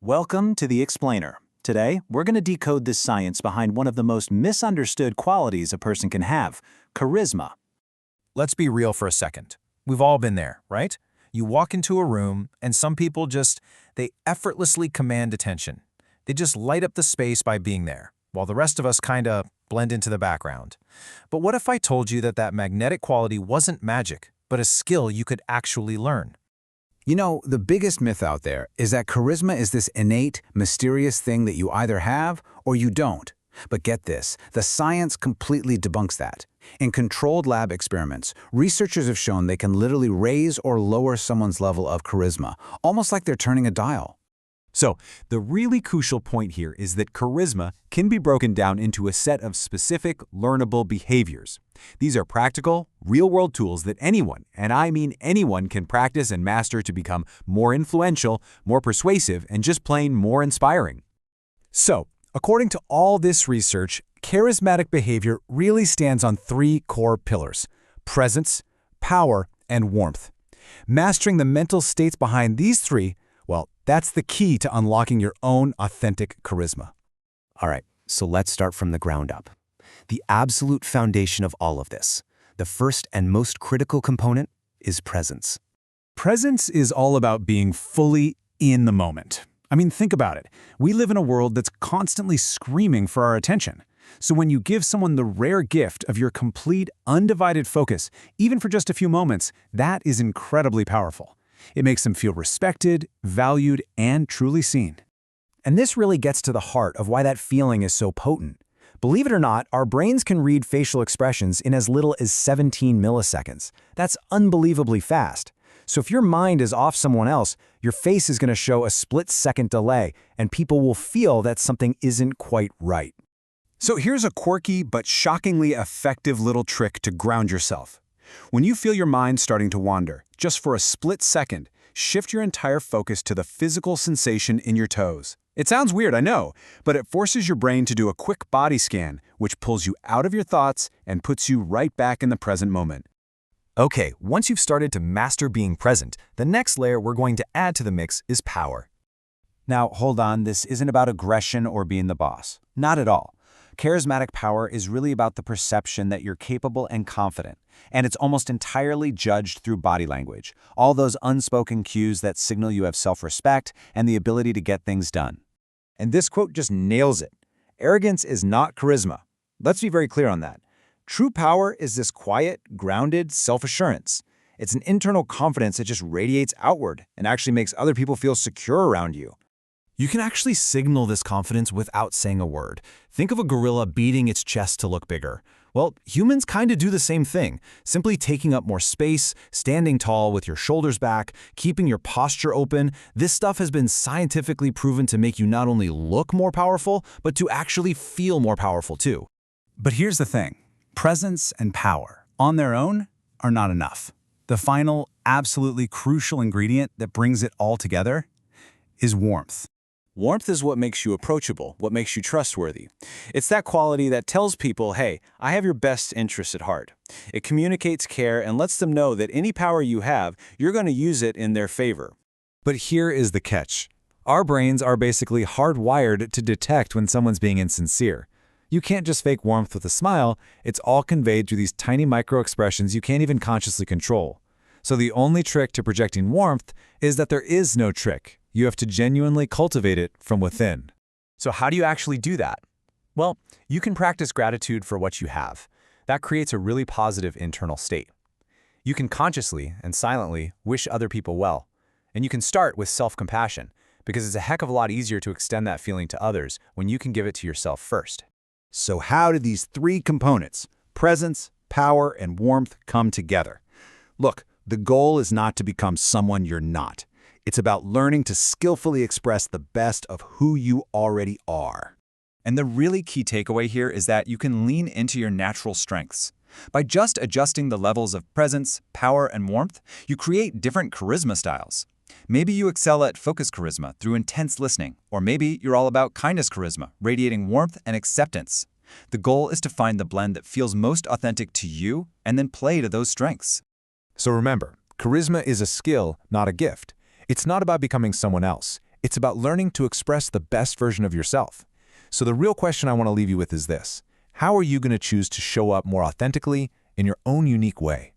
Welcome to The Explainer. Today, we're going to decode the science behind one of the most misunderstood qualities a person can have, charisma. Let's be real for a second. We've all been there, right? You walk into a room and some people they effortlessly command attention. They just light up the space by being there, while the rest of us kinda blend into the background. But what if I told you that magnetic quality wasn't magic, but a skill you could actually learn? You know, the biggest myth out there is that charisma is this innate, mysterious thing that you either have or you don't. But get this, the science completely debunks that. In controlled lab experiments, researchers have shown they can literally raise or lower someone's level of charisma, almost like they're turning a dial. So, the really crucial point here is that charisma can be broken down into a set of specific, learnable behaviors. These are practical, real-world tools that anyone, and I mean anyone, can practice and master to become more influential, more persuasive, and just plain more inspiring. So, according to all this research, charismatic behavior really stands on three core pillars: presence, power, and warmth. Mastering the mental states behind these three, well, that's the key to unlocking your own authentic charisma. All right, so let's start from the ground up. The absolute foundation of all of this, the first and most critical component, is presence. Presence is all about being fully in the moment. I mean, think about it. We live in a world that's constantly screaming for our attention. So when you give someone the rare gift of your complete, undivided focus, even for just a few moments, that is incredibly powerful. It makes them feel respected, valued, and truly seen. And this really gets to the heart of why that feeling is so potent. Believe it or not, our brains can read facial expressions in as little as 17 milliseconds. That's unbelievably fast. So if your mind is off someone else, your face is going to show a split-second delay, and people will feel that something isn't quite right. So here's a quirky but shockingly effective little trick to ground yourself. When you feel your mind starting to wander, just for a split second, shift your entire focus to the physical sensation in your toes. It sounds weird, I know, but it forces your brain to do a quick body scan, which pulls you out of your thoughts and puts you right back in the present moment. Okay, once you've started to master being present, the next layer we're going to add to the mix is power. Now, hold on, this isn't about aggression or being the boss. Not at all. Charismatic power is really about the perception that you're capable and confident, and it's almost entirely judged through body language, all those unspoken cues that signal you have self-respect and the ability to get things done. And this quote just nails it. Arrogance is not charisma. Let's be very clear on that. True power is this quiet, grounded self-assurance. It's an internal confidence that just radiates outward and actually makes other people feel secure around you. You can actually signal this confidence without saying a word. Think of a gorilla beating its chest to look bigger. Well, humans kind of do the same thing, simply taking up more space, standing tall with your shoulders back, keeping your posture open. This stuff has been scientifically proven to make you not only look more powerful, but to actually feel more powerful too. But here's the thing. Presence and power, on their own, are not enough. The final, absolutely crucial ingredient that brings it all together is warmth. Warmth is what makes you approachable, what makes you trustworthy. It's that quality that tells people, hey, I have your best interests at heart. It communicates care and lets them know that any power you have, you're going to use it in their favor. But here is the catch. Our brains are basically hardwired to detect when someone's being insincere. You can't just fake warmth with a smile, it's all conveyed through these tiny micro-expressions you can't even consciously control. So the only trick to projecting warmth is that there is no trick. You have to genuinely cultivate it from within. So how do you actually do that? Well, you can practice gratitude for what you have. That creates a really positive internal state. You can consciously and silently wish other people well. And you can start with self-compassion, because it's a heck of a lot easier to extend that feeling to others when you can give it to yourself first. So how do these three components, presence, power, and warmth, come together? Look, the goal is not to become someone you're not. It's about learning to skillfully express the best of who you already are. And the really key takeaway here is that you can lean into your natural strengths. By just adjusting the levels of presence, power, and warmth, you create different charisma styles. Maybe you excel at focus charisma through intense listening, or maybe you're all about kindness charisma, radiating warmth and acceptance. The goal is to find the blend that feels most authentic to you and then play to those strengths. So remember, charisma is a skill, not a gift. It's not about becoming someone else. It's about learning to express the best version of yourself. So the real question I want to leave you with is this: how are you going to choose to show up more authentically in your own unique way?